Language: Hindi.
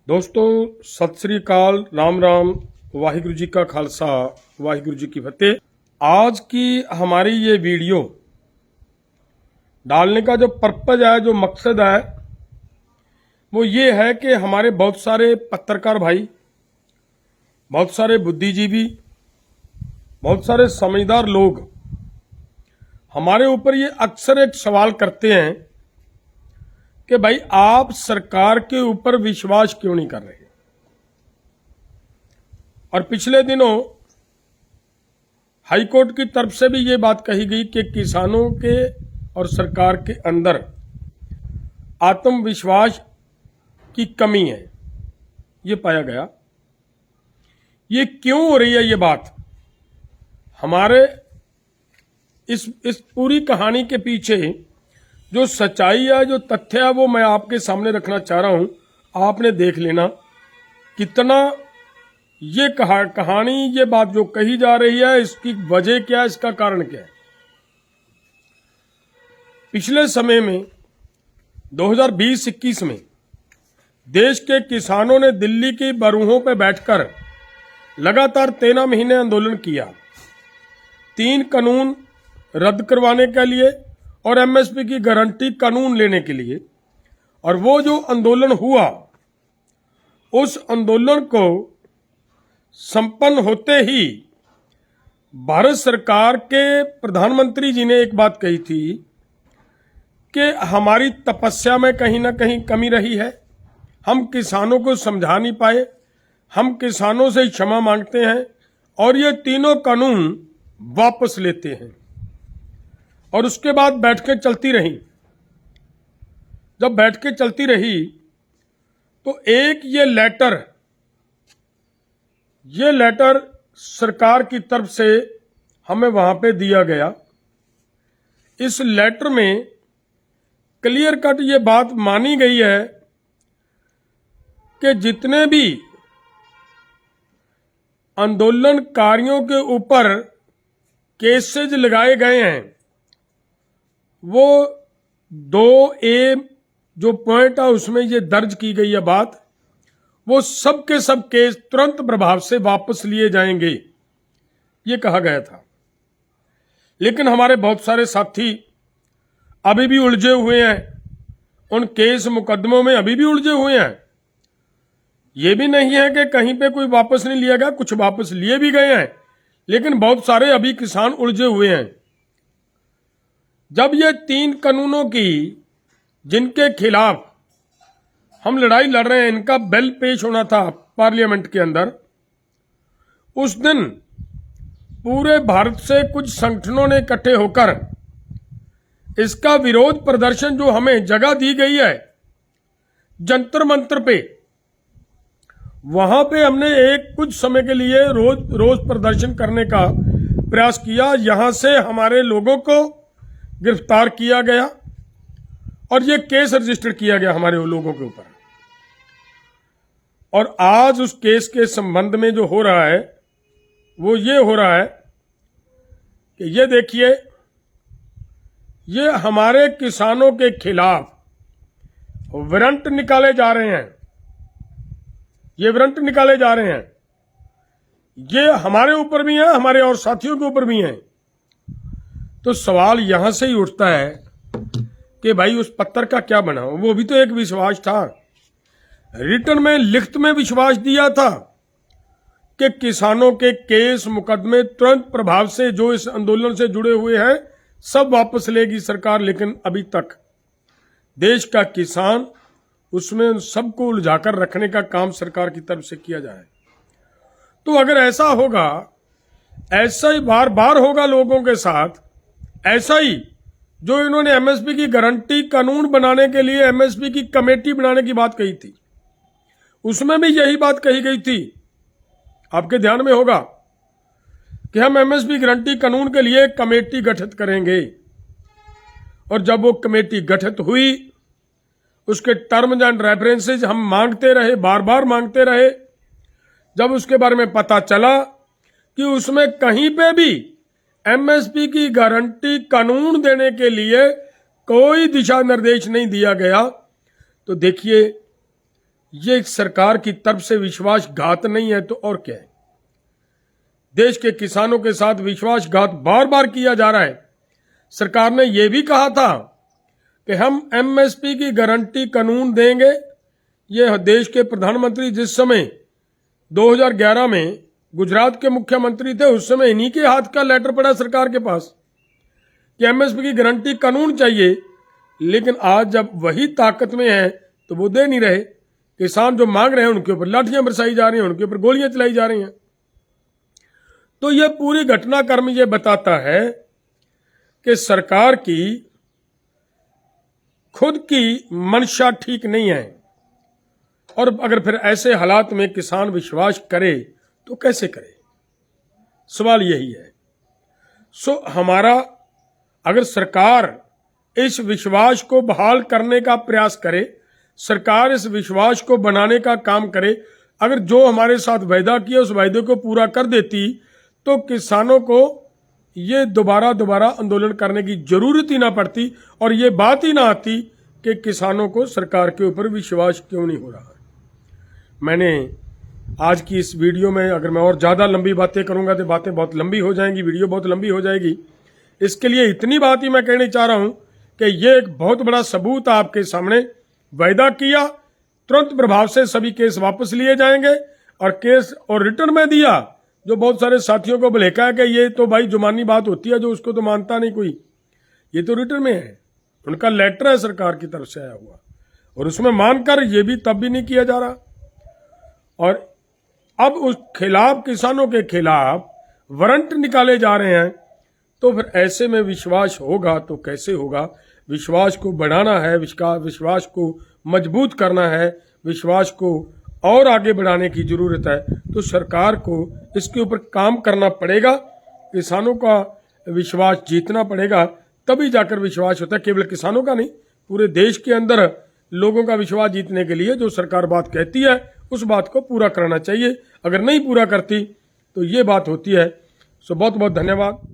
दोस्तों सत श्री अकाल, राम राम, वाहिगुरु जी का खालसा, वाहिगुरु जी की फतेह। आज की हमारी ये वीडियो डालने का जो पर्पज है, जो मकसद है, वो ये है कि हमारे बहुत सारे पत्रकार भाई, बहुत सारे बुद्धिजीवी, बहुत सारे समझदार लोग हमारे ऊपर ये अक्सर एक सवाल करते हैं कि भाई आप सरकार के ऊपर विश्वास क्यों नहीं कर रहे। और पिछले दिनों हाईकोर्ट की तरफ से भी ये बात कही गई कि किसानों के और सरकार के अंदर आत्मविश्वास की कमी है, ये पाया गया। ये क्यों हो रही है ये बात? हमारे इस पूरी कहानी के पीछे जो सच्चाई है, जो तथ्य है, वो मैं आपके सामने रखना चाह रहा हूं। आपने देख लेना कितना ये कहानी, ये बात जो कही जा रही है, इसकी वजह क्या है, इसका कारण क्या है। पिछले समय में 2020-21 में देश के किसानों ने दिल्ली की बरूहों पर बैठकर लगातार 13 महीने आंदोलन किया, 3 कानून रद्द करवाने के लिए और एमएसपी की गारंटी कानून लेने के लिए। और वो जो आंदोलन हुआ, उस आंदोलन को संपन्न होते ही भारत सरकार के प्रधानमंत्री जी ने एक बात कही थी कि हमारी तपस्या में कहीं ना कहीं कमी रही है, हम किसानों को समझा नहीं पाए, हम किसानों से क्षमा मांगते हैं और ये तीनों कानून वापस लेते हैं। और उसके बाद बैठकें चलती रहीं। जब बैठकें चलती रही तो एक ये लेटर सरकार की तरफ से हमें वहां पे दिया गया। इस लेटर में क्लियर कट ये बात मानी गई है कि जितने भी आंदोलनकारियों के ऊपर केसेज लगाए गए हैं, वो 2A जो पॉइंट है उसमें ये दर्ज की गई है बात, वो सब के सब केस तुरंत प्रभाव से वापस लिए जाएंगे, ये कहा गया था। लेकिन हमारे बहुत सारे साथी अभी भी उलझे हुए हैं, उन केस मुकदमों में अभी भी उलझे हुए हैं। ये भी नहीं है कि कहीं पे कोई वापस नहीं लिया गया, कुछ वापस लिए भी गए हैं, लेकिन बहुत सारे अभी किसान उलझे हुए हैं। जब ये 3 कानूनों की, जिनके खिलाफ हम लड़ाई लड़ रहे हैं, इनका बिल पेश होना था पार्लियामेंट के अंदर, उस दिन पूरे भारत से कुछ संगठनों ने इकट्ठे होकर इसका विरोध प्रदर्शन, जो हमें जगह दी गई है जंतर मंतर पे, वहां पे हमने एक कुछ समय के लिए रोज प्रदर्शन करने का प्रयास किया। यहां से हमारे लोगों को गिरफ्तार किया गया और ये केस रजिस्टर किया गया हमारे लोगों के ऊपर। और आज उस केस के संबंध में जो हो रहा है, वो ये हो रहा है कि ये देखिए, ये हमारे किसानों के खिलाफ वारंट निकाले जा रहे हैं, ये वारंट निकाले जा रहे हैं। ये हमारे ऊपर भी है, हमारे और साथियों के ऊपर भी है। तो सवाल यहां से ही उठता है कि भाई उस पत्र का क्या बना? वो भी तो एक विश्वास था, रिटर्न में, लिखित में विश्वास दिया था कि किसानों के केस मुकदमे तुरंत प्रभाव से, जो इस आंदोलन से जुड़े हुए हैं, सब वापस लेगी सरकार। लेकिन अभी तक देश का किसान, उसमें सबको उलझाकर रखने का काम सरकार की तरफ से किया जाए। तो अगर ऐसा होगा, ऐसा ही बार बार होगा लोगों के साथ, ऐसा ही जो इन्होंने एमएसपी की गारंटी कानून बनाने के लिए एमएसपी की कमेटी बनाने की बात कही थी, उसमें भी यही बात कही गई थी। आपके ध्यान में होगा कि हम एमएसपी गारंटी कानून के लिए एक कमेटी गठित करेंगे। और जब वो कमेटी गठित हुई, उसके टर्म्स एंड रेफरेंसेज हम मांगते रहे, बार बार मांगते रहे। जब उसके बारे में पता चला कि उसमें कहीं पे भी एमएसपी की गारंटी कानून देने के लिए कोई दिशा निर्देश नहीं दिया गया, तो देखिए ये सरकार की तरफ से विश्वासघात नहीं है तो और क्या है। देश के किसानों के साथ विश्वासघात बार बार किया जा रहा है। सरकार ने यह भी कहा था कि हम एमएसपी की गारंटी कानून देंगे। ये देश के प्रधानमंत्री जिस समय 2011 में गुजरात के मुख्यमंत्री थे, उस समय इन्हीं के हाथ का लेटर पड़ा सरकार के पास कि एमएसपी की गारंटी कानून चाहिए। लेकिन आज जब वही ताकत में है तो वो दे नहीं रहे। किसान जो मांग रहे हैं उनके ऊपर लाठियां बरसाई जा रही हैं, उनके ऊपर गोलियां चलाई जा रही हैं। तो यह पूरी घटनाक्रम ये बताता है कि सरकार की खुद की मंशा ठीक नहीं है। और अगर फिर ऐसे हालात में किसान विश्वास करे तो कैसे करे, सवाल यही है। हमारा अगर सरकार इस विश्वास को बहाल करने का प्रयास करे, सरकार इस विश्वास को बनाने का काम करे, अगर जो हमारे साथ वायदा किया उस वायदे को पूरा कर देती तो किसानों को ये दोबारा आंदोलन करने की जरूरत ही ना पड़ती और ये बात ही ना आती कि किसानों को सरकार के ऊपर विश्वास क्यों नहीं हो रहा। मैंने आज की इस वीडियो में, अगर मैं और ज़्यादा लंबी बातें करूंगा तो बातें बहुत लंबी हो जाएंगी, वीडियो बहुत लंबी हो जाएगी। इसके लिए इतनी बात ही मैं कहनी चाह रहा हूं कि ये एक बहुत बड़ा सबूत आपके सामने, वायदा किया, तुरंत प्रभाव से सभी केस वापस लिए जाएंगे और केस और रिटर्न में दिया। जो बहुत सारे साथियों को भलेखा है कि ये तो भाई जुबानी बात होती है, जो उसको तो मानता नहीं कोई, ये तो रिटर्न में है, उनका लेटर है सरकार की तरफ से आया हुआ और उसमें मानकर ये भी तब भी नहीं किया जा रहा। और अब उस खिलाफ, किसानों के खिलाफ वारंट निकाले जा रहे हैं। तो फिर ऐसे में विश्वास होगा तो कैसे होगा। विश्वास को बढ़ाना है, विश्वास को मजबूत करना है, विश्वास को और आगे बढ़ाने की जरूरत है। तो सरकार को इसके ऊपर काम करना पड़ेगा, किसानों का विश्वास जीतना पड़ेगा, तभी जाकर विश्वास होता है। केवल किसानों का नहीं, पूरे देश के अंदर लोगों का विश्वास जीतने के लिए जो सरकार बात कहती है उस बात को पूरा करना चाहिए। अगर नहीं पूरा करती तो ये बात होती है। बहुत बहुत धन्यवाद।